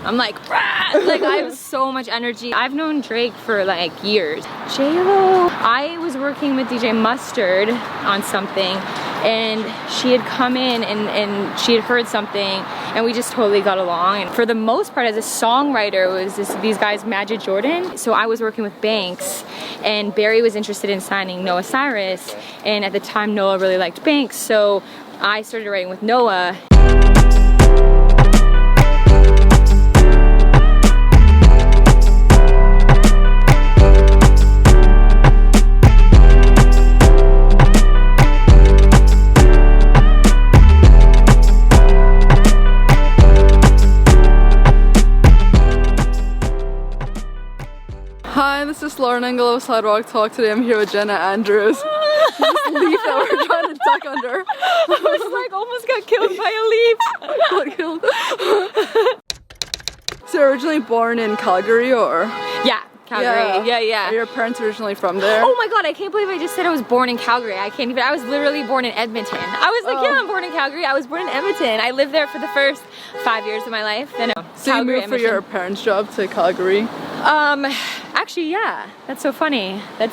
I'm like, rah! Like I have so much energy. I've known Drake for like years. J-Lo, I was working with DJ Mustard on something, and she had come in and she had heard something, and we just totally got along. And for the most part, as a songwriter, it was these guys, Majid Jordan. So I was working with Banks, and Barry was interested in signing Noah Cyrus, and at the time Noah really liked Banks, so I started writing with Noah. Hi, this is Lauren Engel of Sidewalk Talk. Today I'm here with Jenna Andrews. This leaf that we're trying to duck under. I was like almost got killed by a leaf. So you're originally born in Calgary, or? Yeah, Calgary. Yeah. Are your parents originally from there? Oh my god, I can't believe I just said I was born in Calgary. I can't even. I was literally born in Edmonton. I was like, yeah, I'm born in Calgary. I was born in Edmonton. I lived there for the first 5 years of my life. Then so Calgary, you moved for your parents' job to Calgary? Actually, yeah. That's so funny. That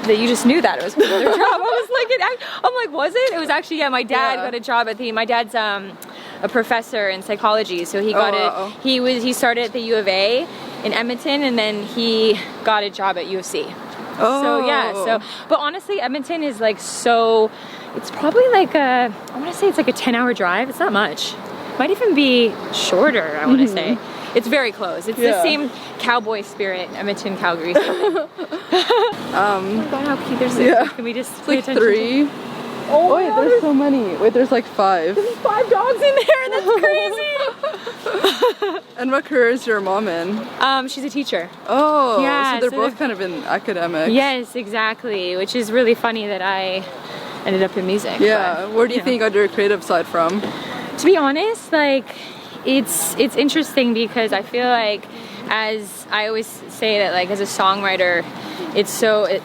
you just knew that it was their job. I'm like, was it? It was actually, yeah. My dad got a job at my dad's a professor in psychology, so he got he started at the U of A in Edmonton, and then he got a job at U of C. So yeah, but honestly, Edmonton is like it's probably like I want to say it's like a 10-hour drive. It's not much. Might even be shorter, I want to say. It's very close. It's the same cowboy spirit, Edmonton, Calgary. Oh my god, how cute. Can we just pay attention? 3. Oh wait, there's so many. Wait, there's like 5. There's 5 dogs in there. That's crazy. And what career is your mom in? She's a teacher. Oh, yeah. So they're both kind of in academics. Yes, exactly. Which is really funny that I ended up in music. Yeah. But, where do you think you got your creative side from? To be honest, like it's interesting because I feel like, as I always say, that like as a songwriter,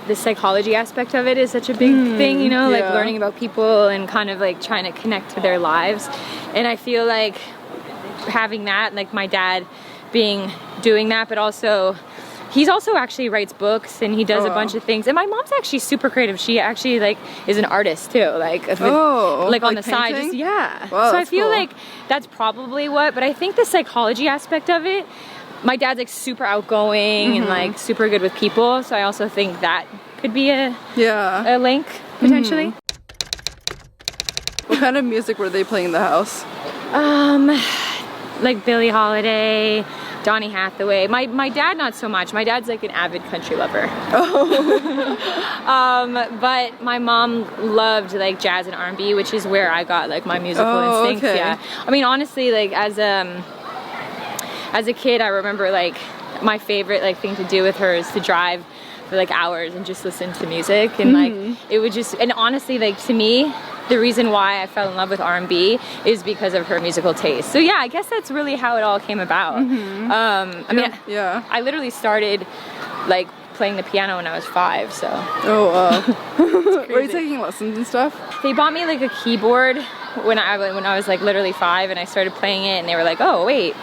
the psychology aspect of it is such a big thing, you know, like learning about people and kind of like trying to connect to their lives. And I feel like having that, like my dad doing that, but also he's also actually writes books and he does a bunch of things. And my mom's actually super creative. She actually like is an artist too, like on the side. Just, wow, so I feel like that's probably but I think the psychology aspect of it, my dad's like super outgoing and like super good with people. So I also think that could be a link potentially. What kind of music were they playing in the house? Like Billie Holiday, Donny Hathaway. My dad not so much. My dad's like an avid country lover. But my mom loved like jazz and R&B, which is where I got like my musical instincts. Okay. Yeah. I mean, honestly, like as a kid, I remember like my favorite like thing to do with her is to drive for like hours and just listen to music, and like it would just, and honestly, like to me, the reason why I fell in love with R&B is because of her musical taste. So yeah, I guess that's really how it all came about. I mean, I literally started like playing the piano when I was 5, so. Oh wow. Were you taking lessons and stuff? They bought me like a keyboard when I was like literally 5, and I started playing it, and they were like, oh wait,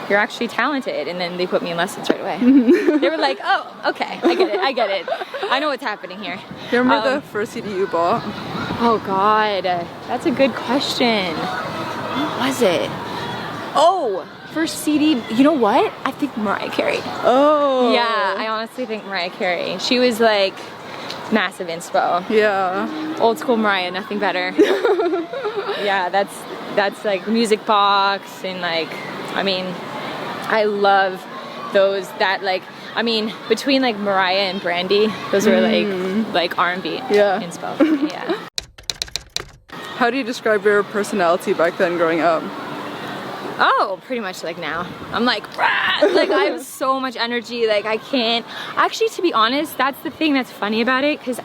you're actually talented, and then they put me in lessons right away. They were like, oh, okay, I get it. I know what's happening here. Do you remember the first CD you bought? Oh God, that's a good question. What was it? Oh, first CD, you know what? I think Mariah Carey. Oh. Yeah, I honestly think Mariah Carey. She was like massive inspo. Yeah. Old school Mariah, nothing better. Yeah, that's like Music Box, and like, I mean, I love those, that like, I mean, between like Mariah and Brandy, those were like R&B inspo. Yeah. How do you describe your personality back then growing up? Oh, pretty much like now. I'm like, rah! Like I have so much energy, like I can't, actually, to be honest, that's the thing that's funny about it, because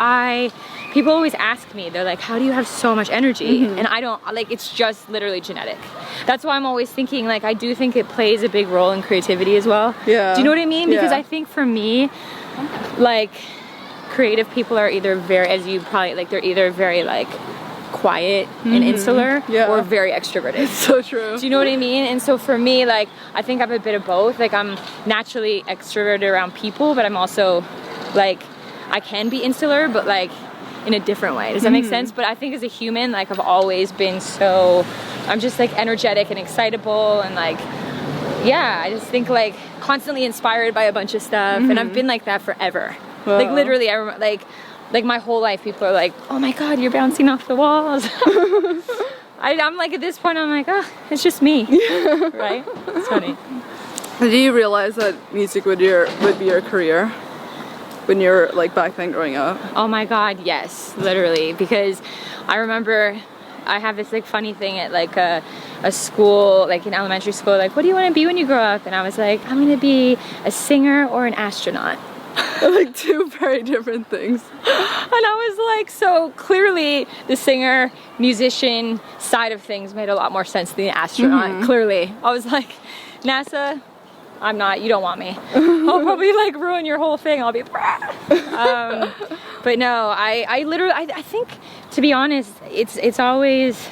people always ask me, they're like, how do you have so much energy? And I don't, like, it's just literally genetic. That's why I'm always thinking, like, I do think it plays a big role in creativity as well. Yeah. Do you know what I mean? Because I think for me, like, creative people are either very, as you probably, like, they're either very like quiet and insular or very extroverted. So true. Do you know what I mean? And so for me, like, I think I'm a bit of both. Like, I'm naturally extroverted around people, but I'm also, like, I can be insular, but, like, in a different way. Does that make sense? But I think as a human, like, I've always been so, I'm just, like, energetic and excitable and, like, yeah, I just think, like, constantly inspired by a bunch of stuff. And I've been like that forever. Wow. Like, literally, I remember, like my whole life, people are like, oh my God, you're bouncing off the walls. I'm like, at this point, I'm like, oh, it's just me, right? It's funny. Did you realize that music would be your career when you're like back then growing up? Oh my God, yes, literally. Because I remember I have this like funny thing at like a school, like in elementary school, like, what do you want to be when you grow up? And I was like, I'm gonna be a singer or an astronaut. Like two very different things. And I was like, so clearly the singer, musician side of things made a lot more sense than the astronaut, clearly. I was like, NASA, I'm not, you don't want me. I'll probably like ruin your whole thing. I'll be, but no, I literally, I think, to be honest, it's always,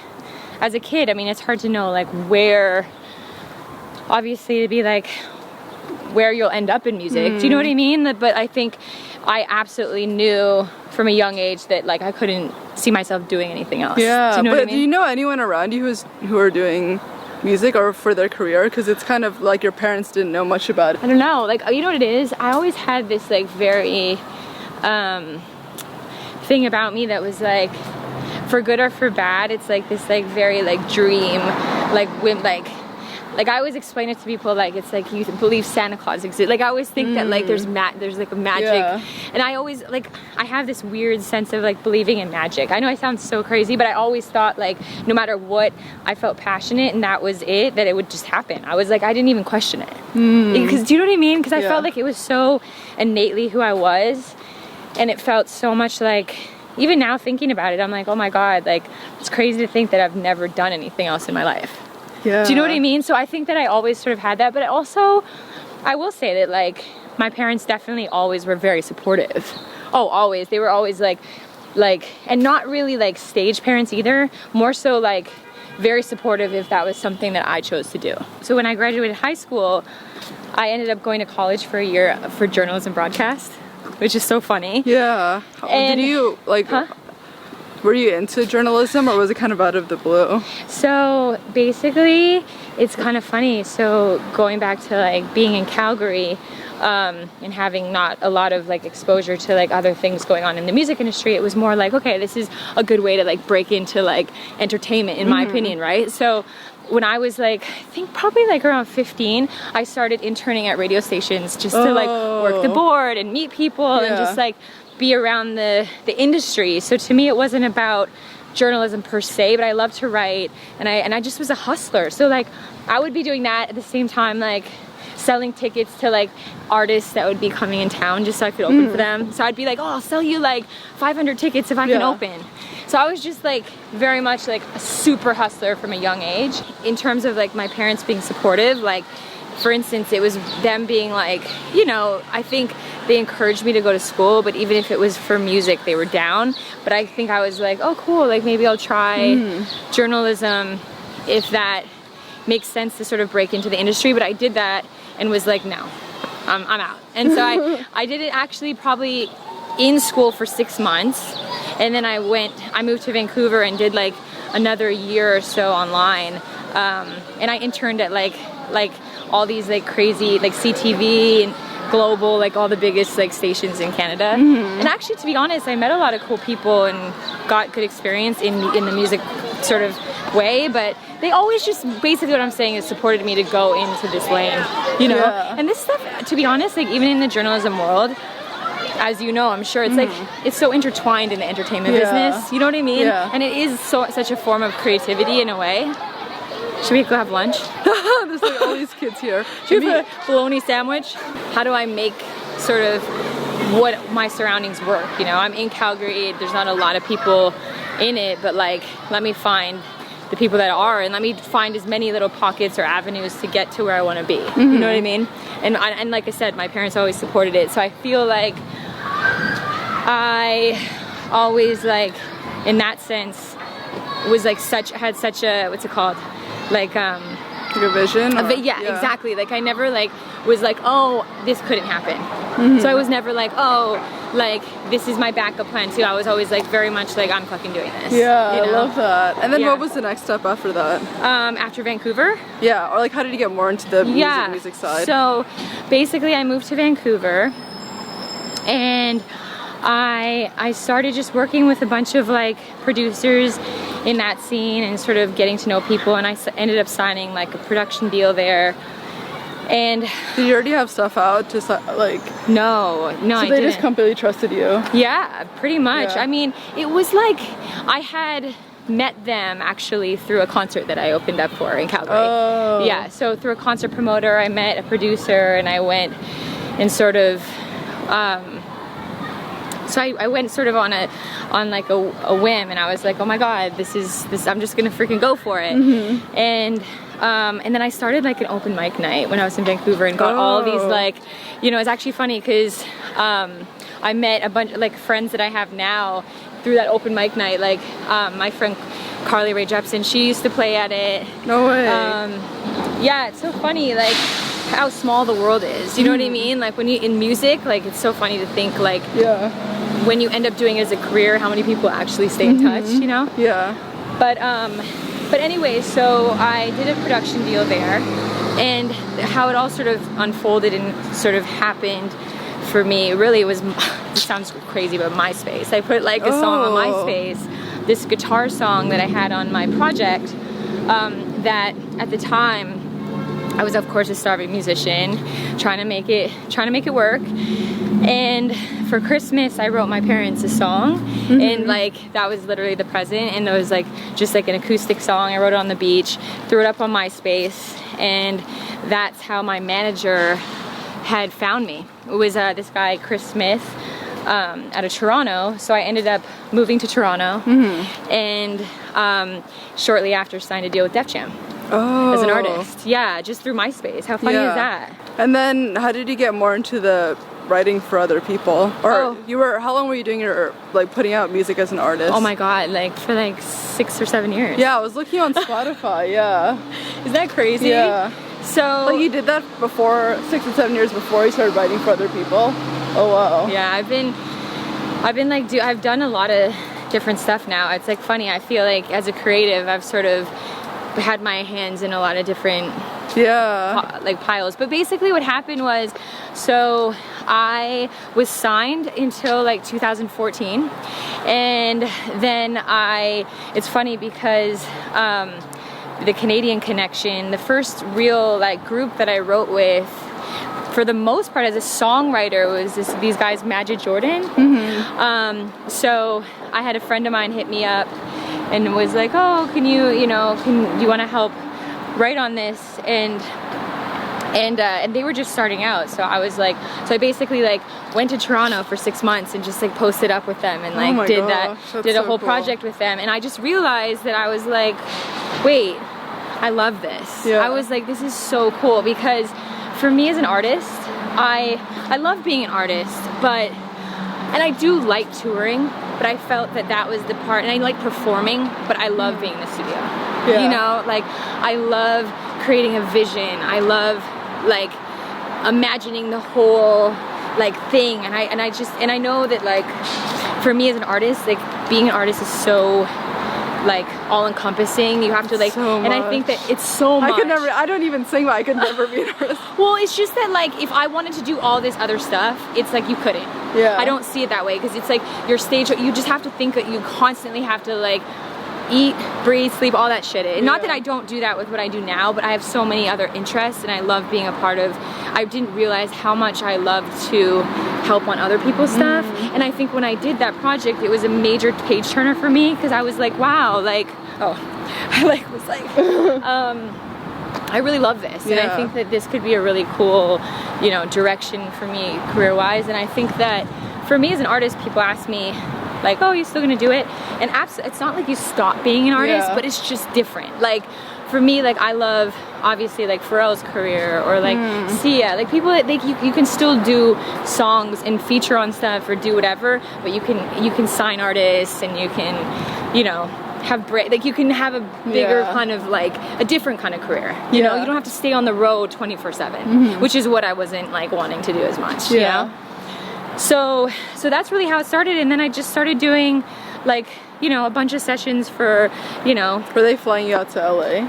as a kid, I mean, it's hard to know like where, obviously to be like, where you'll end up in music. Do you know what I mean? But I think I absolutely knew from a young age that like I couldn't see myself doing anything else. Yeah, do you know but what I mean? Do you know anyone around you who are doing music or for their career? Because it's kind of like your parents didn't know much about it. I don't know, like, you know what it is? I always had this like very thing about me that was like, for good or for bad, it's like this like very like dream, like I always explain it to people like it's like you believe Santa Claus exists. Like I always think that like there's like a magic, and I always like I have this weird sense of like believing in magic. I know I sound so crazy, but I always thought like no matter what, I felt passionate and that was it, that it would just happen. I was like, I didn't even question it, because do you know what I mean? Because I felt like it was so innately who I was, and it felt so much like, even now thinking about it, I'm like, oh my God, like it's crazy to think that I've never done anything else in my life. Yeah. Do you know what I mean? So I think that I always sort of had that, but also I will say that like my parents definitely always were very supportive. Oh, always. They were always like, and not really like stage parents either, more so like very supportive if that was something that I chose to do. So when I graduated high school, I ended up going to college for a year for journalism broadcast, which is so funny. Yeah. And, did you like, were you into journalism or was it kind of out of the blue? So basically it's kind of funny. So going back to like being in Calgary and having not a lot of like exposure to like other things going on in the music industry, it was more like, okay, this is a good way to like break into like entertainment in my opinion, right? So when I was like, I think probably like around 15, I started interning at radio stations just to like work the board and meet people and just like be around the industry. So to me it wasn't about journalism per se, but I love to write, and I just was a hustler. So like I would be doing that at the same time, like selling tickets to like artists that would be coming in town just so I could open for them. So I'd be like, oh, I'll sell you like 500 tickets if I can open. So I was just like very much like a super hustler from a young age. In terms of like my parents being supportive, like for instance, it was them being like, you know, I think they encouraged me to go to school, but even if it was for music, they were down. But I think I was like, oh cool, like maybe I'll try journalism if that makes sense to sort of break into the industry. But I did that and was like, no, I'm out. And so I did it actually probably in school for 6 months. And then I moved to Vancouver and did like another year or so online. And I interned at like all these like crazy like CTV and Global, like all the biggest like stations in Canada. And actually, to be honest, I met a lot of cool people and got good experience in the music sort of way, but they always just, basically what I'm saying is supported me to go into this lane, you know? And this stuff, to be honest, like even in the journalism world, as you know, I'm sure it's like, it's so intertwined in the entertainment business, you know what I mean? And it is such a form of creativity in a way. Should we go have lunch? There's like all these kids here. Should we have a bologna sandwich? How do I make sort of what my surroundings work? You know, I'm in Calgary, there's not a lot of people in it, but like, let me find the people that are, and let me find as many little pockets or avenues to get to where I want to be. You know what I mean? And like I said, my parents always supported it, so I feel like I always like, in that sense, was like had such a, what's it called, like Like a vision? yeah, exactly. Like I never like was like, oh, this couldn't happen. So I was never like, oh, like this is my backup plan too. I was always like very much like, I'm fucking doing this. Yeah, you know? I love that. And then Yeah. what was the next step after that? After Vancouver? Yeah, or like how did you get more into the music side? So basically I moved to Vancouver and I started just working with a bunch of like producers in that scene and sort of getting to know people, and I ended up signing like a production deal there. And did you already have stuff out to like? No, I didn't. They just completely trusted you. Yeah, pretty much. Yeah. I mean, it was like I had met them actually through a concert that I opened up for in Calgary. Oh. Yeah, so through a concert promoter, I met a producer, and I went and sort of. So I went sort of on like a whim, and I was like, oh my god, this. I'm just gonna freaking go for it. And then I started like an open mic night when I was in Vancouver, and got all these like, you know, it's actually funny because I met a bunch of like friends that I have now through that open mic night. Like my friend Carly Rae Jepsen, she used to play at it. No way. Yeah, it's so funny like how small the world is. You know what I mean? Like when you in music, like it's so funny to think like when you end up doing it as a career, how many people actually stay in touch, you know? Yeah. But anyway, so I did a production deal there, and how it all sort of unfolded and sort of happened for me really was, it sounds crazy, but MySpace. I put like a song on MySpace, this guitar song that I had on my project, that at the time I was of course a starving musician, trying to make it work. And for Christmas I wrote my parents a song, and like that was literally the present, and it was like just like an acoustic song. I wrote it on the beach, threw it up on MySpace, and that's how my manager had found me. It was this guy Chris Smith out of Toronto, so I ended up moving to Toronto, and shortly after signed a deal with Def Jam. As an artist. Yeah, just through MySpace. How funny is that? And then how did you get more into the writing for other people? Or how long were you doing your like putting out music as an artist? Oh my god, like for like 6 or 7 years. Yeah, I was looking on Spotify. Yeah. Is that crazy? Yeah. So like you did that before 6 or 7 years before you started writing for other people? Oh wow. Yeah, I've been like I've done a lot of different stuff now. It's like funny, I feel like as a creative I've sort of had my hands in a lot of different like piles. But basically what happened was, so I was signed until like 2014, and then it's funny because the Canadian Connection, the first real like group that I wrote with for the most part as a songwriter was these guys, Majid Jordan. So I had a friend of mine hit me up and was like, oh, do you want to help write on this? And they were just starting out, so I was like, so I basically like went to Toronto for 6 months and just like posted up with them and like did a whole project with them, and I just realized that I was like, wait, I love this. I was like, this is so cool, because for me as an artist, I love being an artist, and I do like touring, but I felt that was the part, and I like performing, but I love being in the studio. You know, like I love creating a vision. I love like imagining the whole like thing, and I know that like for me as an artist, like being an artist is so like all-encompassing. You have to like, and I think that it's so much. I don't even sing, but I could never be an artist. Well, it's just that like if I wanted to do all this other stuff, it's like you couldn't. I don't see it that way, because it's like your stage, you just have to think that you constantly have to like eat, breathe, sleep, all that shit. And not that I don't do that with what I do now, but I have so many other interests, and I love being a part of, I didn't realize how much I loved to help on other people's stuff. And I think when I did that project, it was a major page turner for me, because I was like, wow, like, I like was like, I really love this, and I think that this could be a really cool, you know, direction for me career-wise. And I think that for me as an artist, people ask me like, oh, you're still gonna do it? And it's not like you stop being an artist, but it's just different. Like for me, like I love obviously like Pharrell's career, or like Sia, like people that you can still do songs and feature on stuff or do whatever, but you can sign artists, and you can, you know, like you can have a bigger kind of like a different kind of career. You know, you don't have to stay on the road 24/7, which is what I wasn't like wanting to do as much. You know? So that's really how it started, and then I just started doing like, you know, a bunch of sessions for, you know. Were they flying you out to LA?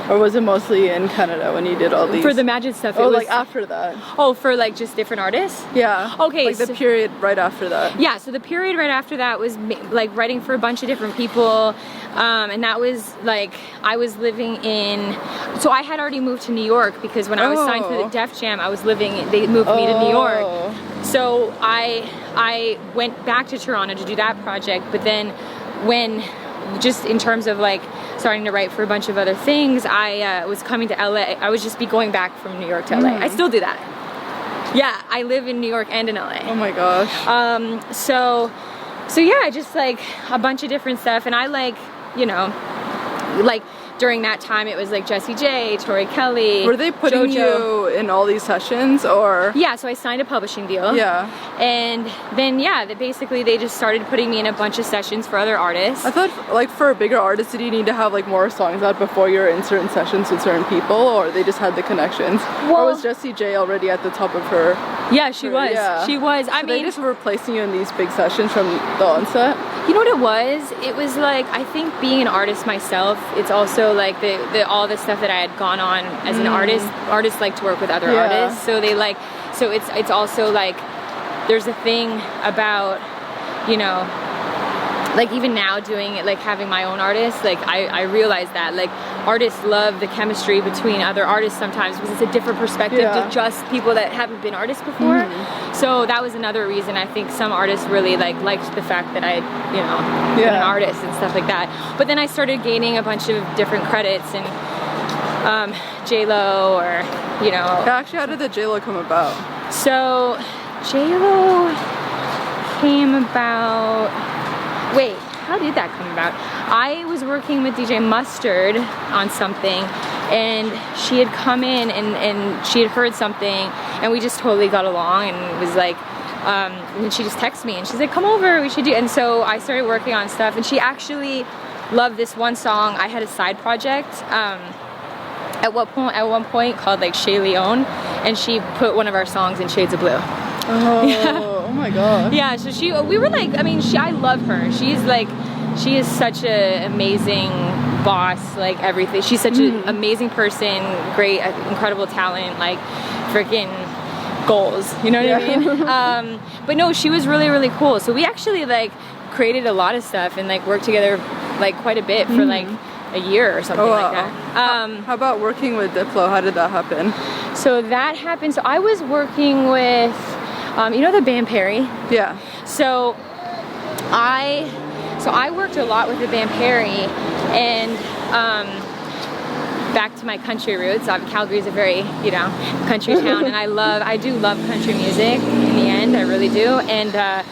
Or was it mostly in Canada when you did all these? For the Majid stuff. Oh, like after that. Oh, for like just different artists? Yeah. Okay. Like the period right after that. Yeah, so the period right after that was like writing for a bunch of different people. And that was like, I was living in, so I had already moved to New York because when I was signed for the Def Jam, I was living, they moved me to New York. So I went back to Toronto to do that project, but then when, just in terms of like starting to write for a bunch of other things, I was coming to LA. I would just be going back from New York to LA. I still do that. Yeah, I live in New York and in LA. Oh my gosh. So yeah, just like a bunch of different stuff, and I like, you know, like during that time it was like Jessie J, Tori Kelly. Were they putting you in all these sessions, or? Yeah, so I signed a publishing deal. Yeah. And then basically they just started putting me in a bunch of sessions for other artists. I thought like for a bigger artist, did you need to have like more songs out before you're in certain sessions with certain people, or they just had the connections? Or was Jessie J already at the top of her? Yeah, she was. Yeah. She was. I mean, they just were placing you in these big sessions from the onset? You know what it was? It was like, I think being an artist myself, it's also like all the stuff that I had gone on as an artist. Artists like to work with other artists, so they like, so it's also like, there's a thing about, you know, like even now doing it, like having my own artists, like I realize that like artists love the chemistry between other artists sometimes because it's a different perspective to just people that haven't been artists before. So that was another reason I think some artists really liked the fact that I, you know, been an artist and stuff like that. But then I started gaining a bunch of different credits and J-Lo, or, you know. Actually, how did the J-Lo come about? So J-Lo came about, wait, how did that come about? I was working with DJ Mustard on something, and she had come in and she had heard something, and we just totally got along, and it was like, and she just texted me and she's like, come over, we should do, and so I started working on stuff, and she actually loved this one song. I had a side project at one point called like Chez Leon, and she put one of our songs in Shades of Blue. Oh my god. Yeah, so we were like, I mean, I love her. She's like, she is such an amazing boss, like everything. She's such an amazing person, great, incredible talent, like freaking goals, you know what I mean? But no, she was really, really cool. So we actually like created a lot of stuff and like worked together like quite a bit for like a year or something like that. How about working with Diplo? How did that happen? So that happened, so I was working with, you know the band Perry? Yeah. So I worked a lot with the band Perry, and back to my country roots. Calgary is a very, you know, country town, and I do love country music in the end, I really do. And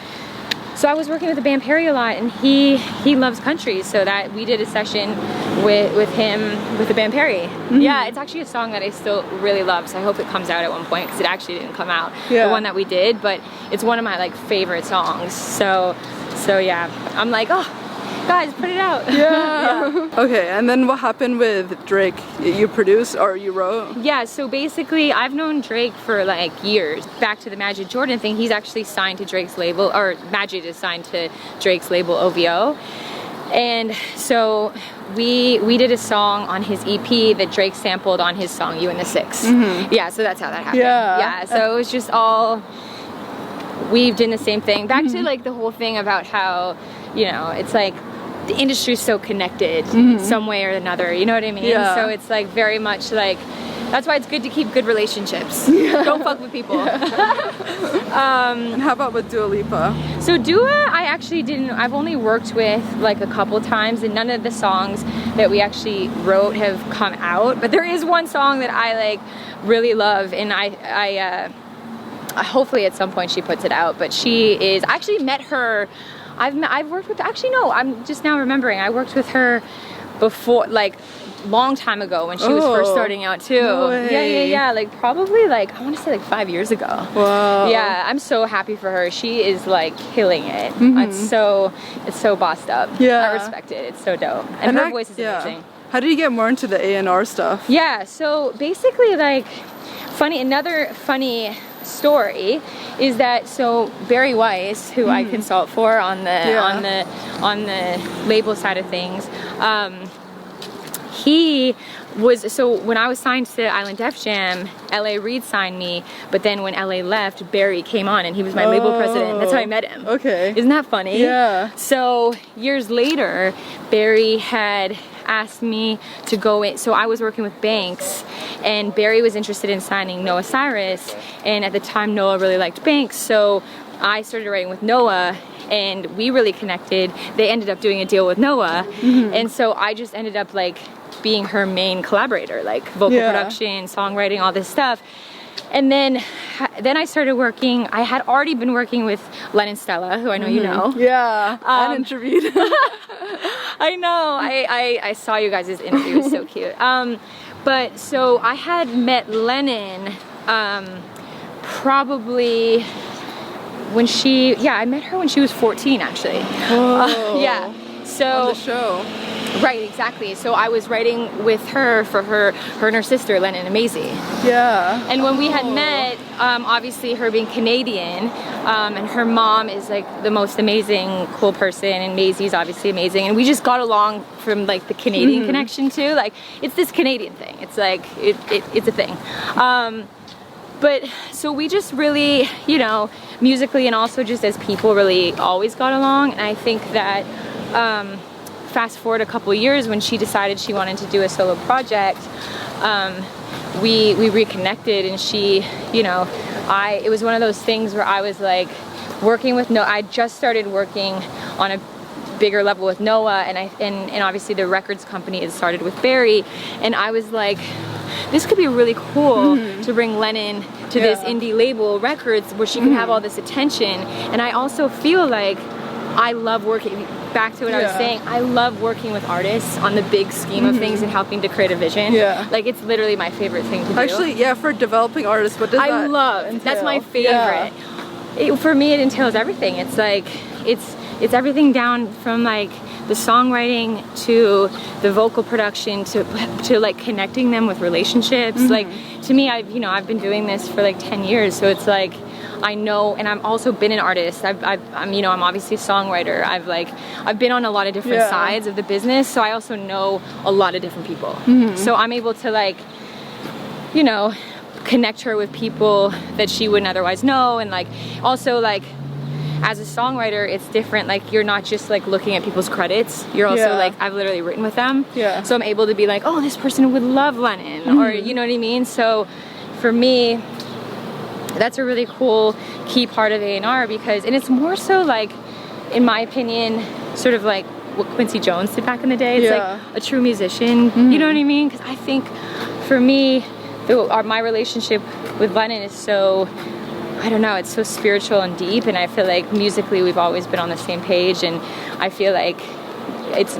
so I was working with the band Perry a lot, and he loves country, so that we did a session with him with the band Perry. Yeah, it's actually a song that I still really love, so I hope it comes out at one point, because it actually didn't come out, the one that we did, but it's one of my like favorite songs. So yeah, I'm like, oh, guys, put it out. Yeah. Okay, and then what happened with Drake? You produced or you wrote? Yeah, so basically I've known Drake for like years. Back to the Majid Jordan thing, he's actually signed to Drake's label, or Majid is signed to Drake's label OVO. And so we did a song on his EP that Drake sampled on his song You and the Six. Yeah, so that's how that happened. Yeah, so it was just all weaved in the same thing. Back to like the whole thing about how, you know, it's like the industry's so connected some way or another, you know what I mean? So it's like very much like, that's why it's good to keep good relationships. Don't fuck with people. And how about with Dua Lipa? So Dua, I actually didn't, I've only worked with like a couple times, and none of the songs that we actually wrote have come out, but there is one song that I like really love, and I hopefully at some point she puts it out, but she is, I actually met her, I've worked with, actually no, I'm just now remembering, I worked with her before, like long time ago when she was first starting out too. No way. Yeah. Like probably like, I want to say like 5 years ago. Wow. Yeah, I'm so happy for her. She is like killing it. It's so bossed up. Yeah. I respect it. It's so dope. And her voice is amazing. How did you get more into the A&R stuff? Yeah, so basically like another funny story is that so Barry Weiss, who I consult for on the label side of things, he was, so when I was signed to Island Def Jam, LA Reid signed me, but then when LA left, Barry came on and he was my label president. That's how I met him. Okay. Isn't that funny? Yeah. So years later, Barry had asked me to go in, so I was working with Banks and Barry was interested in signing Noah Cyrus, and at the time Noah really liked Banks, so I started writing with Noah and we really connected. They ended up doing a deal with Noah, and so I just ended up like being her main collaborator, like vocal production, songwriting, all this stuff. And then I started working, I had already been working with Len and Stella, who I know you know. Yeah, I interviewed. I know, I saw you guys' interview, it was so cute. But so I had met Lennon probably when I met her when she was 14 actually. Yeah, so. On the show. Right, exactly. So I was writing with her for her and her sister, Lennon and Maisie. Yeah. And when we had met, obviously her being Canadian, and her mom is like the most amazing, cool person, and Maisie's obviously amazing, and we just got along from like the Canadian connection too. Like it's this Canadian thing. It's like it's a thing. But so we just really, you know, musically and also just as people really always got along. And I think that fast forward a couple years when she decided she wanted to do a solo project, we reconnected, and she, you know, it was one of those things where I was like working with I just started working on a bigger level with Noah, and obviously the records company had started with Barry, and I was like, this could be really cool to bring Lennon to this indie label records where she could have all this attention. And I also feel like I love working, back to what I was saying, I love working with artists on the big scheme of things and helping to create a vision. Yeah. Like it's literally my favorite thing to do. Actually, yeah, for developing artists, what does that entail? That's my favorite. For me, it entails everything. It's like, it's everything down from like the songwriting to the vocal production to like connecting them with relationships. Like to me, I've been doing this for like 10 years, so it's like I know, and I've also been an artist. I'm obviously a songwriter. I've been on a lot of different sides of the business, so I also know a lot of different people. So I'm able to like, you know, connect her with people that she wouldn't otherwise know, and like also like as a songwriter, it's different. Like you're not just like looking at people's credits. You're also like, I've literally written with them. Yeah. So I'm able to be like, oh, this person would love Lennon, or you know what I mean? So for me, that's a really cool key part of A&R because, and it's more so like, in my opinion, sort of like what Quincy Jones did back in the day. It's like a true musician, you know what I mean? Because I think for me, my relationship with Lennon is so, I don't know, it's so spiritual and deep, and I feel like musically we've always been on the same page, and I feel like it's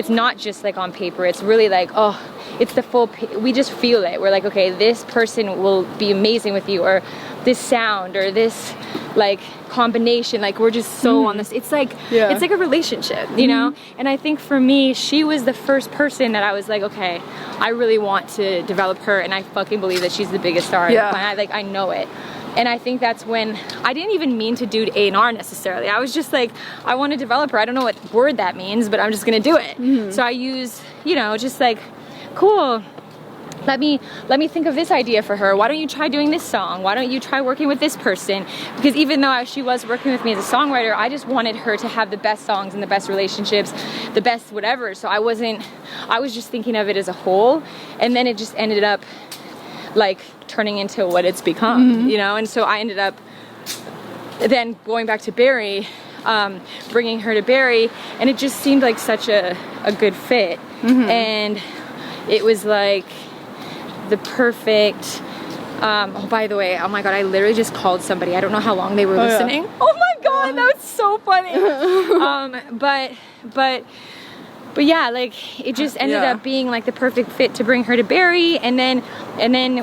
not just like on paper, it's really like, oh, it's the full, we just feel it. We're like, okay, this person will be amazing with you, or this sound, or this like combination, like we're just so on this, it's like a relationship, you know? And I think for me, she was the first person that I was like, okay, I really want to develop her, and I fucking believe that she's the biggest star on the planet. I know it. And I think that's when, I didn't even mean to do A&R necessarily. I was just like, I want to develop her. I don't know what word that means, but I'm just gonna do it. So I use, you know, just like, cool, let me think of this idea for her. Why don't you try doing this song? Why don't you try working with this person? Because even though she was working with me as a songwriter, I just wanted her to have the best songs and the best relationships, the best whatever. So I was just thinking of it as a whole, and then it just ended up like turning into what it's become, you know? And so I ended up then going back to Barry, bringing her to Barry, and it just seemed like such a good fit. And it was like the perfect, oh, by the way, oh my God, I literally just called somebody. I don't know how long they were listening. Oh my God, that was so funny. But But yeah, like it just ended up being like the perfect fit to bring her to Barrie, and then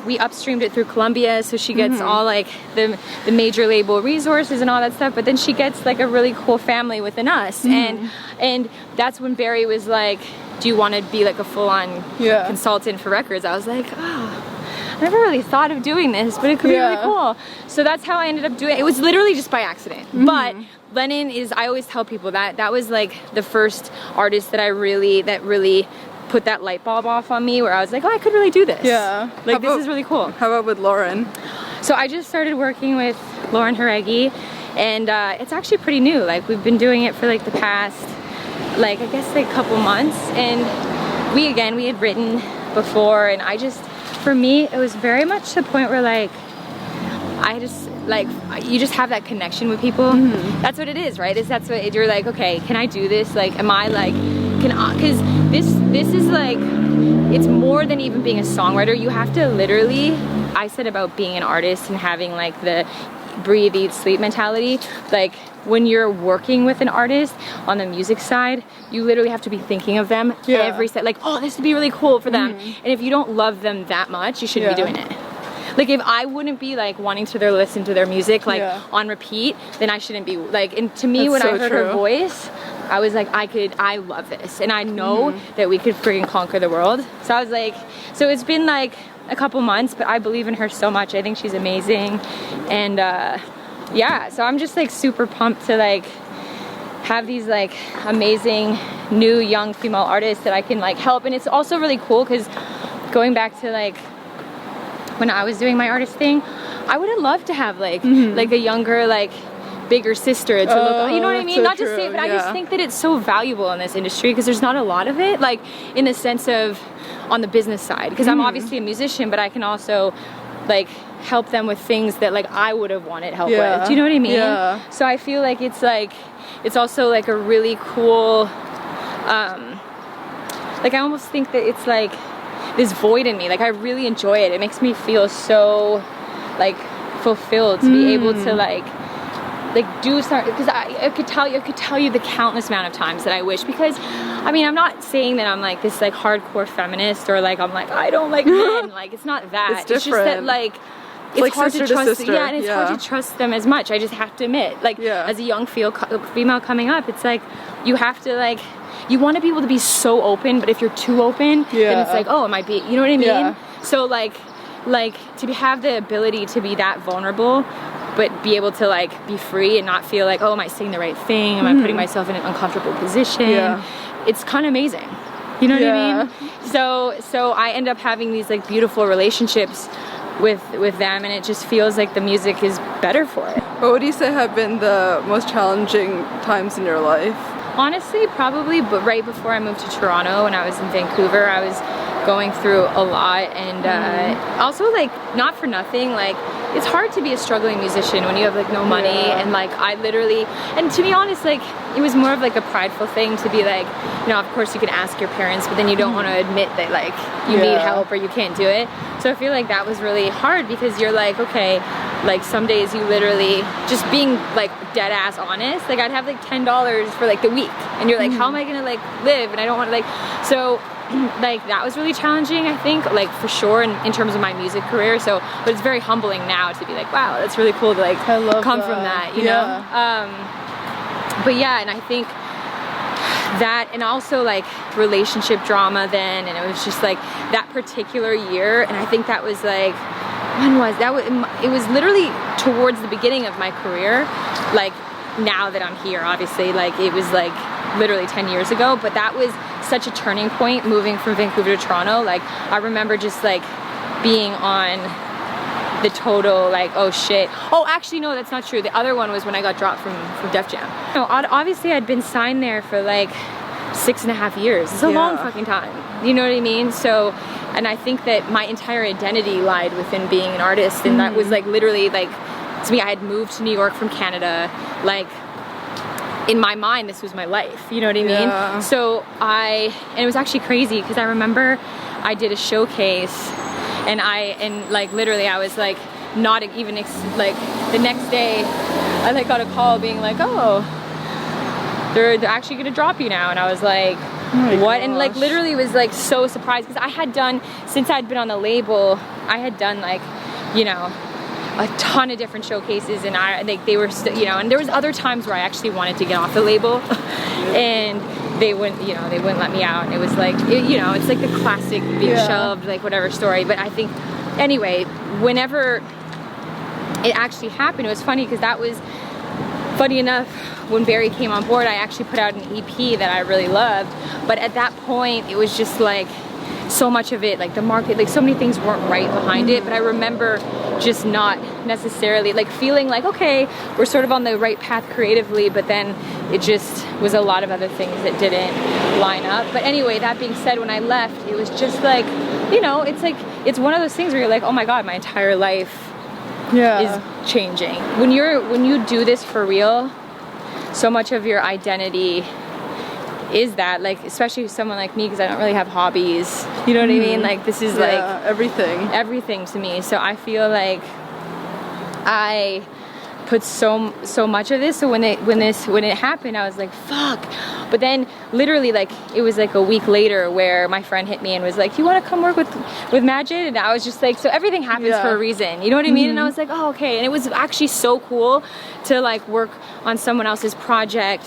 we upstreamed it through Columbia, so she gets all like the major label resources and all that stuff, but then she gets like a really cool family within us. And that's when Barrie was like, do you want to be like a full-on consultant for records? I was like, oh, I never really thought of doing this, but it could be really cool. So that's how I ended up doing it. It was literally just by accident. But Lennon is, I always tell people that was like the first artist that really put that light bulb off on me, where I was like, oh, I could really do this. Yeah. Like, this is really cool. How about with Lauren? So I just started working with Lauren Jaregui, and it's actually pretty new. Like, we've been doing it for like the past, like, I guess like a couple months, and we had written before, and for me, it was very much the point where like, you just have that connection with people. That's what it is, right? That's what you're like, okay, can I do this? Like, am I like, because this is like, it's more than even being a songwriter. You have to literally, I said about being an artist and having like the breathe, eat, sleep mentality. Like, when you're working with an artist on the music side, you literally have to be thinking of them every set. Like, oh, this would be really cool for them. And if you don't love them that much, you shouldn't be doing it. Like, if I wouldn't be like wanting to listen to their music like on repeat, then I shouldn't be like. And to me, when I heard her voice, I was like, I love this, and I know that we could freaking conquer the world. So I was like, so it's been like a couple months, but I believe in her so much. I think she's amazing, and yeah, so I'm just like super pumped to like have these like amazing new young female artists that I can like help. And it's also really cool because going back to like when I was doing my artist thing, I would have loved to have like like a younger, like bigger sister to look, you know what I mean? So not to say, but I just think that it's so valuable in this industry because there's not a lot of it, like in the sense of on the business side, because I'm obviously a musician, but I can also like help them with things that like I would have wanted help with. Do you know what I mean? So I feel like it's also like a really cool, like I almost think that it's like this void in me. Like, I really enjoy it. It makes me feel so like fulfilled to be able to like do something, because I could tell you the countless amount of times that I wish, because I mean, I'm not saying that I'm like this like hardcore feminist or like I'm like I don't like men. Like, it's not that. It's just that like it's like hard to trust. And it's hard to trust them as much. I just have to admit, like as a young female coming up, it's like you have to like, you want to be able to be so open, but if you're too open, then it's like, oh, it might be, you know what I mean? So like to have the ability to be that vulnerable, but be able to like be free and not feel like, oh, am I saying the right thing? Am I putting myself in an uncomfortable position? It's kind of amazing. You know what I mean? So I end up having these like beautiful relationships with them, and it just feels like the music is better for it. What would you say have been the most challenging times in your life? Honestly, probably, but right before I moved to Toronto, when I was in Vancouver, I was going through a lot, and also like, not for nothing, like it's hard to be a struggling musician when you have like no money, and like I literally, and to be honest, like it was more of like a prideful thing to be like, you know, of course you can ask your parents, but then you don't want to admit that like you need help or you can't do it. So I feel like that was really hard, because you're like, okay, like some days you literally just being like dead ass honest, like I'd have like $10 for like the week, and you're like, how am I gonna like live, and I don't want to like, so like that was really challenging, I think, like for sure in terms of my music career. So, but it's very humbling now to be like, wow, that's really cool to like come from that, you know? But yeah, and I think that, and also like relationship drama then, and it was just like that particular year, and I think that was like, when was that? It was literally towards the beginning of my career, like now that I'm here, obviously, like it was like literally 10 years ago, but that was such a turning point moving from Vancouver to Toronto. Like I remember just like being on the total like, oh shit. Oh, actually no, that's not true. The other one was when I got dropped from Def Jam. No, obviously I'd been signed there for like 6.5 years. It's a long fucking time. You know what I mean? So, and I think that my entire identity lied within being an artist, and that was like literally like, to me, I had moved to New York from Canada, like in my mind this was my life, you know what I mean? So and it was actually crazy, because I remember I did a showcase, and like literally I was like not even like the next day I like got a call being like, oh, they're actually gonna drop you now, and I was like, what? And like literally was like so surprised because I had done, since I'd been on the label, I had done like, you know, a ton of different showcases, and they were you know, and there was other times where I actually wanted to get off the label and they wouldn't, you know, they wouldn't let me out, and it was like, you know, it's like the classic being shelved, like whatever story. But I think anyway, whenever it actually happened, it was funny because that was funny enough. When Barry came on board, I actually put out an EP that I really loved, but at that point it was just like so much of it, like the market, like so many things weren't right behind it. But I remember just not necessarily like feeling like, okay, we're sort of on the right path creatively, but then it just was a lot of other things that didn't line up. But anyway, that being said, when I left, it was just like, you know, it's like, it's one of those things where you're like, oh my God, my entire life is changing. When you do this for real, so much of your identity is that, like, especially someone like me, because I don't really have hobbies, you know what I mean? Like, this is like everything to me. So I feel like I put so much of this. So when it happened, I was like, fuck. But then literally, like, it was like a week later where my friend hit me and was like, you want to come work with Majid? And I was just like, so everything happens for a reason, you know what I mean? And I was like, oh, okay. And it was actually so cool to like work on someone else's project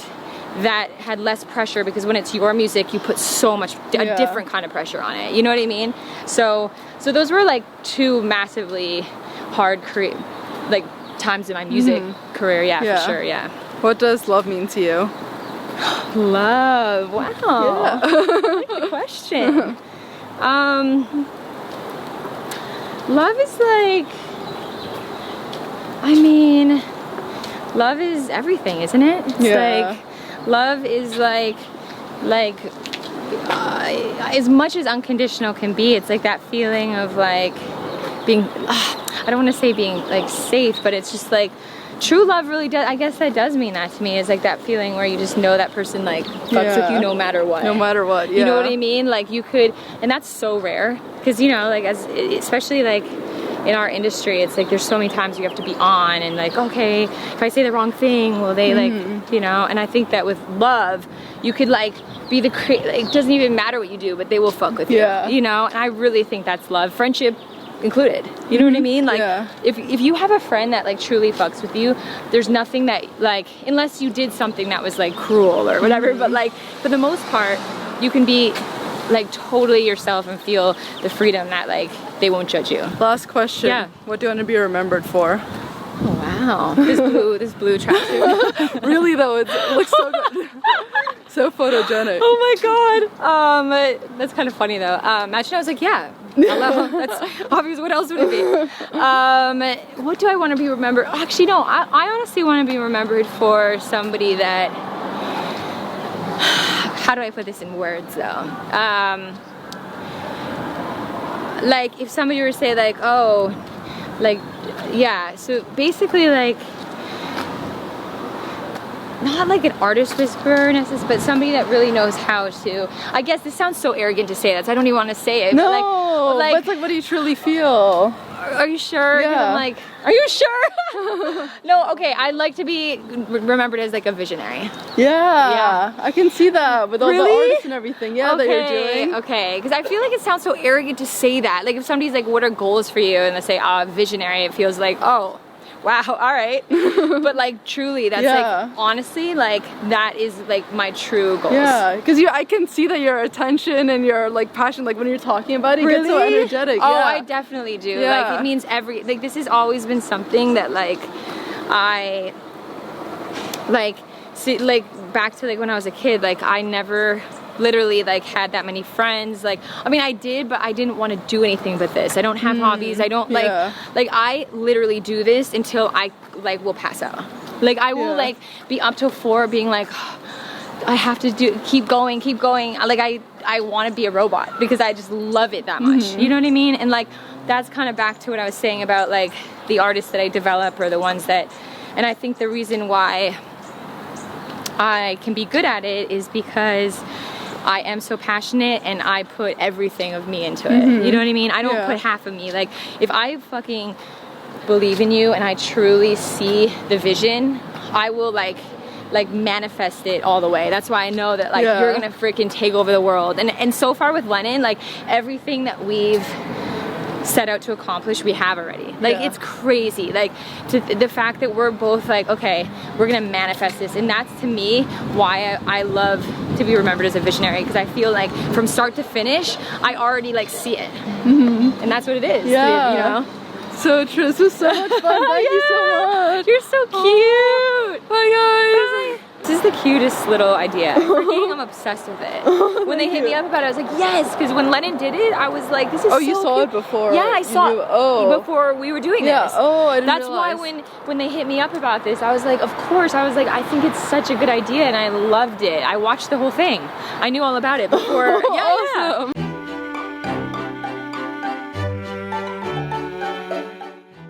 that had less pressure, because when it's your music, you put so much a different kind of pressure on it, you know what I mean? So those were like two massively hard like times in my music career, for sure. What does love mean to you? Love, wow. Good question. Love is like, I mean, love is everything, isn't it? It's like, love is like as much as unconditional can be, it's like that feeling of like being, I don't want to say being like safe, but it's just like, true love really does, I guess that does mean that to me, is like that feeling where you just know that person like fucks with you no matter what. No matter what, You know what I mean? Like you could, and that's so rare, because you know, like especially like in our industry, it's like there's so many times you have to be on and like, okay, if I say the wrong thing, will they like, you know? And I think that with love, you could like be the it doesn't even matter what you do, but they will fuck with you, you know? And I really think that's love, friendship included, you know what I mean? Like if you have a friend that like truly fucks with you, there's nothing that like, unless you did something that was like cruel or whatever, but like for the most part, you can be like totally yourself and feel the freedom that like they won't judge you. Last question. What do you want to be remembered for? Oh, wow. This blue tracksuit. Really though, it looks so good. So photogenic. Oh my God. That's kind of funny though. Imagine I was like, yeah, hello. That's obvious. What else would it be? What do I want to be remembered? Actually, no. I honestly want to be remembered for somebody that. How do I put this in words though? Like if somebody were to say like, oh, like, yeah. So basically like. Not like an artist whisperer necessarily, but somebody that really knows how to. I guess this sounds so arrogant to say that, so I don't even want to say it. No, but it's like, what do you truly feel? Are you sure? Yeah. I'm like, are you sure? No, okay, I'd like to be remembered as like a visionary. Yeah. I can see that with all the artists and everything, that you're doing. Okay, because I feel like it sounds so arrogant to say that. Like if somebody's like, what are goals for you? And they say, visionary, it feels like, oh, wow, all right. But like truly, that's like, honestly, like that is like my true goals. Yeah, because I can see that your attention and your like passion, like when you're talking about it, you get so energetic. Oh, I definitely do. Like it means like this has always been something that like I like, see, like back to like when I was a kid, like I never literally like had that many friends. Like I mean I did, but I didn't want to do anything but this. I don't have hobbies. I don't like I literally do this until I like will pass out. Like I will like be up till 4 being like, oh, I have to keep going. Like I want to be a robot because I just love it that much. You know what I mean? And like that's kind of back to what I was saying about like the artists that I develop or the ones that, and I think the reason why I can be good at it is because I am so passionate and I put everything of me into it. You know what I mean? I don't put half of me. Like if I fucking believe in you and I truly see the vision, I will like like manifest it all the way. That's why I know that like you're gonna freaking take over the world. And so far with Lennon, like everything that we've set out to accomplish, we have already. Like it's crazy. Like the fact that we're both like, okay, we're gonna manifest this, and that's to me why I love to be remembered as a visionary, because I feel like from start to finish, I already like see it, and that's what it is. Yeah. You know. So true. This was so much fun. Thank you so much. You're so cute. Bye guys. Bye. This is the cutest little idea. Freaking, I'm obsessed with it. When they hit me up about it, I was like, yes, because when Lennon did it, I was like, this is so you saw cute. it before? Yeah, I saw it before we were doing this. Oh, I didn't That's realize. why when they hit me up about this, I was like, of course. I was like, I think it's such a good idea, and I loved it. I watched the whole thing. I knew all about it before. Awesome.